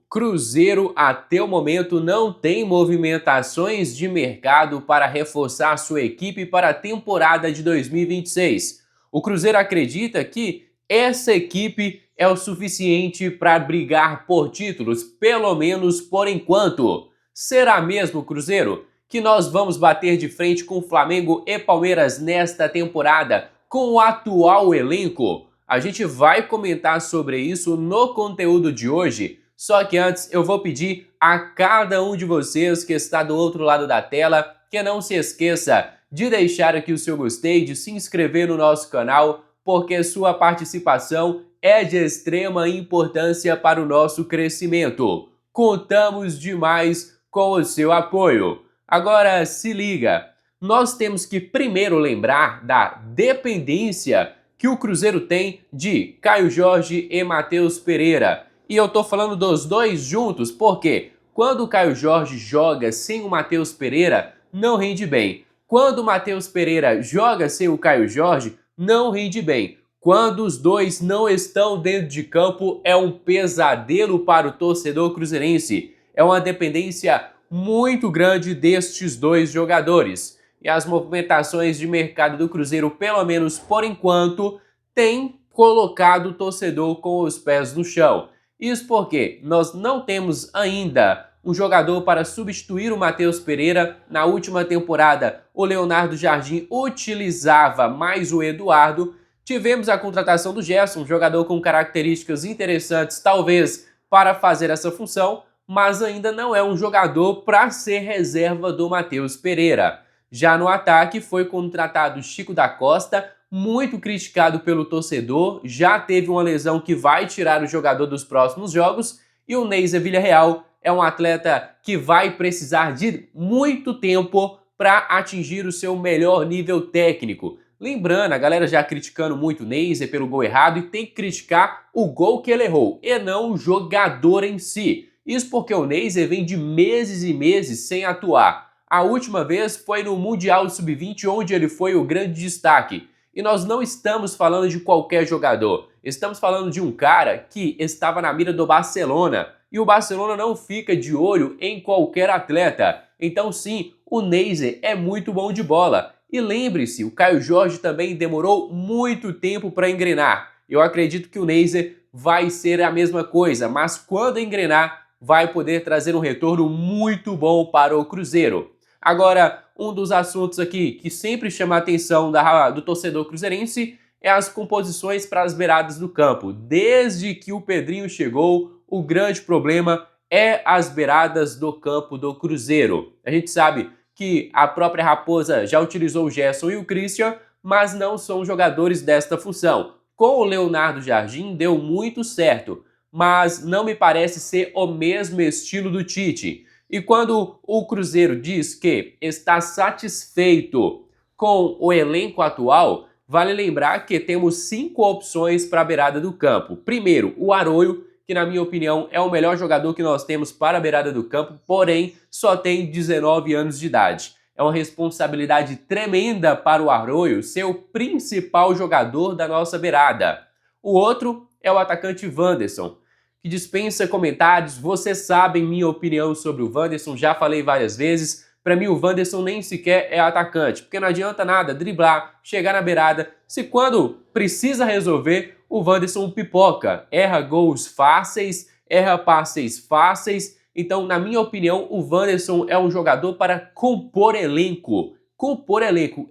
Cruzeiro até o momento não tem movimentações de mercado para reforçar sua equipe para a temporada de 2026. O Cruzeiro acredita que essa equipe é o suficiente para brigar por títulos, pelo menos por enquanto. Será mesmo, Cruzeiro, que nós vamos bater de frente com Flamengo e Palmeiras nesta temporada com o atual elenco? A gente vai comentar sobre isso no conteúdo de hoje. Só que antes eu vou pedir a cada um de vocês que está do outro lado da tela que não se esqueça de deixar aqui o seu gostei, de se inscrever no nosso canal, porque sua participação é de extrema importância para o nosso crescimento. Contamos demais com o seu apoio. Agora se liga, nós temos que primeiro lembrar da dependência que o Cruzeiro tem de Caio Jorge e Matheus Pereira. E eu tô falando dos dois juntos porque quando o Caio Jorge joga sem o Matheus Pereira, não rende bem. Quando o Matheus Pereira joga sem o Caio Jorge, não rende bem. Quando os dois não estão dentro de campo, é um pesadelo para o torcedor cruzeirense. É uma dependência muito grande destes dois jogadores. E as movimentações de mercado do Cruzeiro, pelo menos por enquanto, têm colocado o torcedor com os pés no chão. Isso porque nós não temos ainda um jogador para substituir o Matheus Pereira. Na última temporada, o Leonardo Jardim utilizava mais o Eduardo. Tivemos a contratação do Gerson, um jogador com características interessantes, talvez, para fazer essa função, mas ainda não é um jogador para ser reserva do Matheus Pereira. Já no ataque foi contratado Chico da Costa, muito criticado pelo torcedor, já teve uma lesão que vai tirar o jogador dos próximos jogos, e o Neiser Villarreal é um atleta que vai precisar de muito tempo para atingir o seu melhor nível técnico. Lembrando, a galera já criticando muito o Neiser pelo gol errado, e tem que criticar o gol que ele errou, e não o jogador em si. Isso porque o Neiser vem de meses e meses sem atuar. A última vez foi no Mundial Sub-20, onde ele foi o grande destaque. E nós não estamos falando de qualquer jogador. Estamos falando de um cara que estava na mira do Barcelona. E o Barcelona não fica de olho em qualquer atleta. Então sim, o Neiser é muito bom de bola. E lembre-se, o Caio Jorge também demorou muito tempo para engrenar. Eu acredito que o Neiser vai ser a mesma coisa, mas quando engrenar, vai poder trazer um retorno muito bom para o Cruzeiro. Agora, um dos assuntos aqui que sempre chama a atenção do torcedor cruzeirense é as composições para as beiradas do campo. Desde que o Pedrinho chegou, o grande problema é as beiradas do campo do Cruzeiro. A gente sabe que a própria Raposa já utilizou o Gerson e o Christian, mas não são jogadores desta função. Com o Leonardo Jardim deu muito certo, mas não me parece ser o mesmo estilo do Tite. E quando o Cruzeiro diz que está satisfeito com o elenco atual, vale lembrar que temos 5 opções para a beirada do campo. Primeiro, o Arroio, que na minha opinião é o melhor jogador que nós temos para a beirada do campo, porém só tem 19 anos de idade. É uma responsabilidade tremenda para o Arroio ser o principal jogador da nossa beirada. O outro é o atacante Wanderson, que dispensa comentários. Vocês sabem minha opinião sobre o Wanderson, já falei várias vezes. Para mim o Wanderson nem sequer é atacante, porque não adianta nada driblar, chegar na beirada, se quando precisa resolver, o Wanderson pipoca, erra gols fáceis, erra passes fáceis. Então, na minha opinião, o Wanderson é um jogador para compor elenco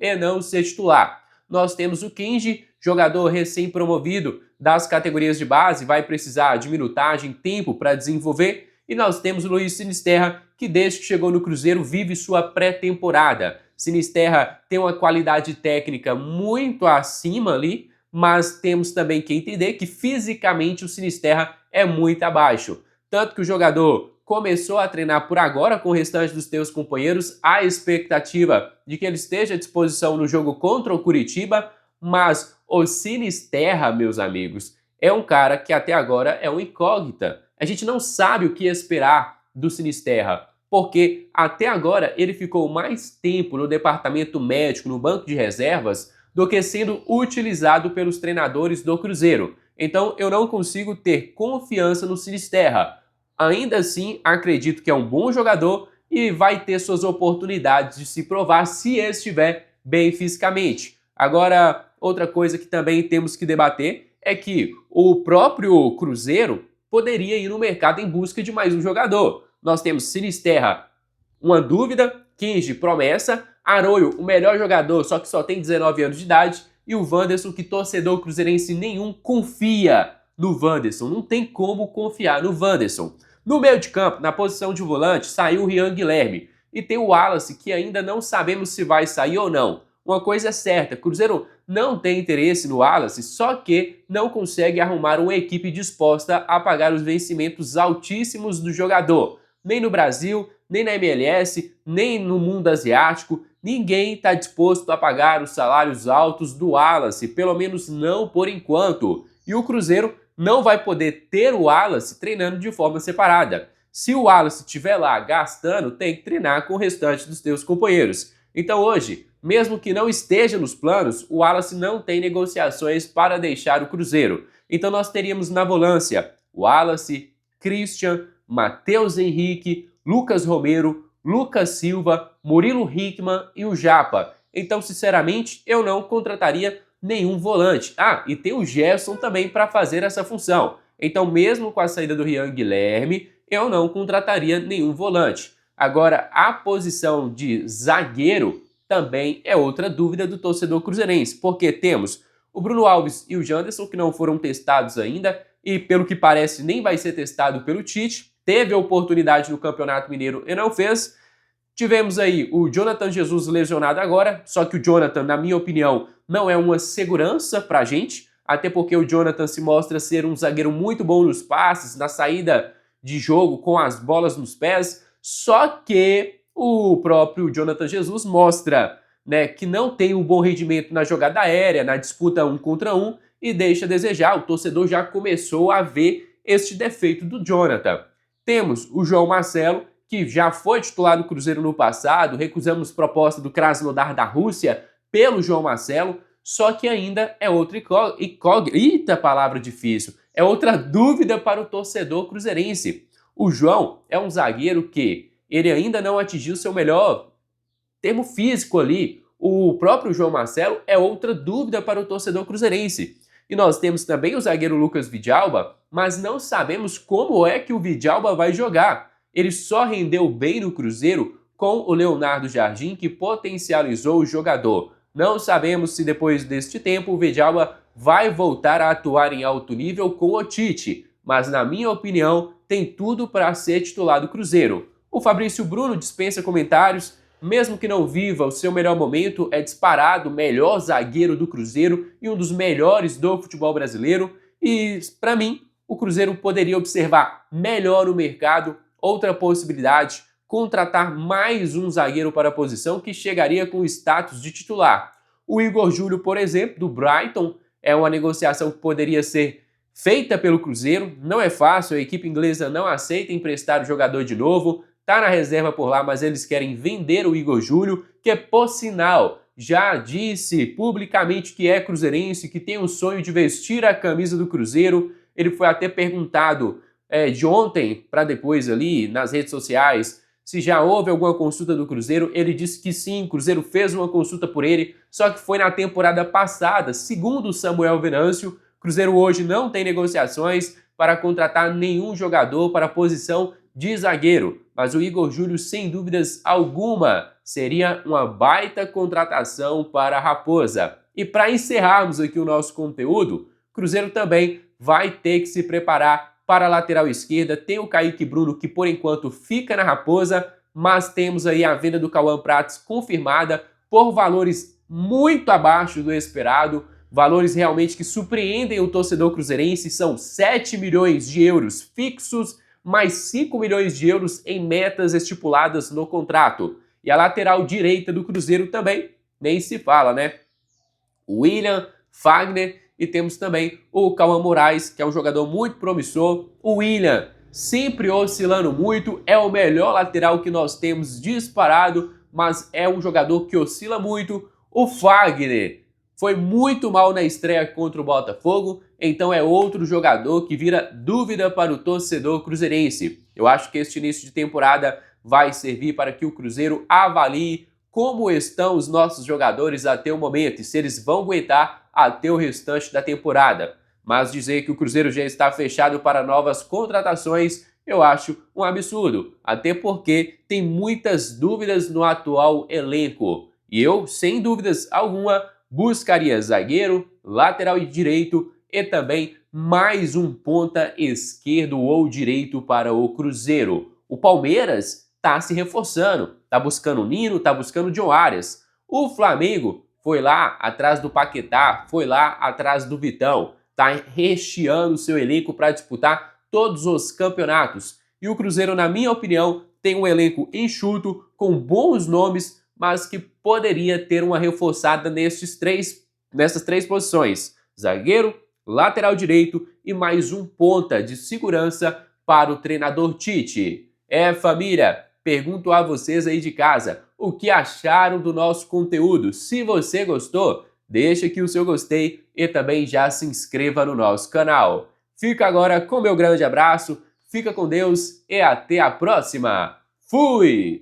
e não ser titular. Nós temos o Kenji, jogador recém-promovido das categorias de base, vai precisar de minutagem, tempo para desenvolver. E nós temos o Luiz Sinisterra, que desde que chegou no Cruzeiro vive sua pré-temporada. Sinisterra tem uma qualidade técnica muito acima ali, mas temos também que entender que fisicamente o Sinisterra é muito abaixo. Tanto que o jogador começou a treinar por agora com o restante dos seus companheiros, a expectativa de que ele esteja à disposição no jogo contra o Curitiba, mas o Sinisterra, meus amigos, é um cara que até agora é uma incógnita. A gente não sabe o que esperar do Sinisterra, porque até agora ele ficou mais tempo no departamento médico, no banco de reservas, do que sendo utilizado pelos treinadores do Cruzeiro. Então eu não consigo ter confiança no Sinisterra. ainda assim acredito que é um bom jogador e vai ter suas oportunidades de se provar se estiver bem fisicamente. Agora, outra coisa que também temos que debater é que o próprio Cruzeiro poderia ir no mercado em busca de mais um jogador. Nós temos Sinisterra, uma dúvida, Kinji, promessa, Arroyo, o melhor jogador, só que só tem 19 anos de idade, e o Wanderson, que torcedor cruzeirense nenhum confia no Wanderson, não tem como confiar no Wanderson. No meio de campo, na posição de volante, saiu o Rian Guilherme, e tem o Wallace, que ainda não sabemos se vai sair ou não. Uma coisa é certa, Cruzeiro não tem interesse no Wallace, só que não consegue arrumar uma equipe disposta a pagar os vencimentos altíssimos do jogador. Nem no Brasil, nem na MLS, nem no mundo asiático, ninguém está disposto a pagar os salários altos do Wallace, pelo menos não por enquanto. E o Cruzeiro não vai poder ter o Wallace treinando de forma separada. Se o Wallace estiver lá gastando, tem que treinar com o restante dos seus companheiros. Então hoje, mesmo que não esteja nos planos, o Wallace não tem negociações para deixar o Cruzeiro. Então nós teríamos na volância Wallace, Christian, Matheus Henrique, Lucas Romero, Lucas Silva, Murilo Hickman e o Japa. Então, sinceramente, eu não contrataria nenhum volante. Ah, e tem o Gerson também para fazer essa função. Então, mesmo com a saída do Rian Guilherme, eu não contrataria nenhum volante. Agora, a posição de zagueiro também é outra dúvida do torcedor cruzeirense, porque temos o Bruno Alves e o Janderson, que não foram testados ainda, e pelo que parece nem vai ser testado pelo Tite. Teve a oportunidade no Campeonato Mineiro e não fez. Tivemos aí o Jonathan Jesus lesionado agora, só que o Jonathan, na minha opinião, não é uma segurança pra gente, até porque o Jonathan se mostra ser um zagueiro muito bom nos passes, na saída de jogo com as bolas nos pés, só que o próprio Jonathan Jesus mostra, né, que não tem um bom rendimento na jogada aérea, na disputa 1 contra 1 e deixa a desejar. O torcedor já começou a ver este defeito do Jonathan. Temos o João Marcelo, que já foi titular do Cruzeiro no passado, recusamos proposta do Krasnodar da Rússia pelo João Marcelo, só que ainda é outra incógnita, palavra difícil, é outra dúvida para o torcedor cruzeirense. O João é um zagueiro que ele ainda não atingiu seu melhor termo físico ali. O próprio João Marcelo é outra dúvida para o torcedor cruzeirense. E nós temos também o zagueiro Lucas Vidalba, mas não sabemos como é que o Vidalba vai jogar. Ele só rendeu bem no Cruzeiro com o Leonardo Jardim, que potencializou o jogador. Não sabemos se depois deste tempo o Vidalba vai voltar a atuar em alto nível com o Tite, mas na minha opinião tem tudo para ser titular do Cruzeiro. O Fabrício Bruno dispensa comentários. Mesmo que não viva o seu melhor momento, é disparado o melhor zagueiro do Cruzeiro e um dos melhores do futebol brasileiro. E, para mim, o Cruzeiro poderia observar melhor o mercado. Outra possibilidade, contratar mais um zagueiro para a posição que chegaria com o status de titular. O Igor Júlio, por exemplo, do Brighton, é uma negociação que poderia ser feita pelo Cruzeiro. Não é fácil, a equipe inglesa não aceita emprestar o jogador de novo. Está na reserva por lá, mas eles querem vender o Igor Júlio, que por sinal já disse publicamente que é cruzeirense, que tem o sonho de vestir a camisa do Cruzeiro. Ele foi até perguntado de ontem para depois ali nas redes sociais se já houve alguma consulta do Cruzeiro. Ele disse que sim, o Cruzeiro fez uma consulta por ele, só que foi na temporada passada. Segundo o Samuel Venâncio, o Cruzeiro hoje não tem negociações para contratar nenhum jogador para a posição de zagueiro, mas o Igor Júlio, sem dúvidas alguma, seria uma baita contratação para a Raposa. E para encerrarmos aqui o nosso conteúdo, o Cruzeiro também vai ter que se preparar para a lateral esquerda. Tem o Kaique Bruno, que por enquanto fica na Raposa, mas temos aí a venda do Cauã Prates confirmada por valores muito abaixo do esperado, valores realmente que surpreendem o torcedor cruzeirense. São 7 milhões de euros fixos, mais 5 milhões de euros em metas estipuladas no contrato. E a lateral direita do Cruzeiro também, nem se fala, né? William, Fagner e temos também o Cauã Moraes, que é um jogador muito promissor. O William, sempre oscilando muito, é o melhor lateral que nós temos disparado, mas é um jogador que oscila muito. O Fagner foi muito mal na estreia contra o Botafogo, então é outro jogador que vira dúvida para o torcedor cruzeirense. Eu acho que este início de temporada vai servir para que o Cruzeiro avalie como estão os nossos jogadores até o momento e se eles vão aguentar até o restante da temporada. Mas dizer que o Cruzeiro já está fechado para novas contratações, eu acho um absurdo, até porque tem muitas dúvidas no atual elenco. E eu, sem dúvidas alguma, buscaria zagueiro, lateral direito e também mais um ponta esquerdo ou direito para o Cruzeiro. O Palmeiras está se reforçando, está buscando o Nino, está buscando o John Arias. O Flamengo foi lá atrás do Paquetá, foi lá atrás do Vitão, está recheando seu elenco para disputar todos os campeonatos. E o Cruzeiro, na minha opinião, tem um elenco enxuto, com bons nomes, mas que poderia ter uma reforçada nessas três posições: zagueiro, lateral direito e mais um ponta de segurança para o treinador Tite. Família, pergunto a vocês aí de casa, o que acharam do nosso conteúdo? Se você gostou, deixa aqui o seu gostei e também já se inscreva no nosso canal. Fica agora com meu grande abraço, fica com Deus e até a próxima. Fui!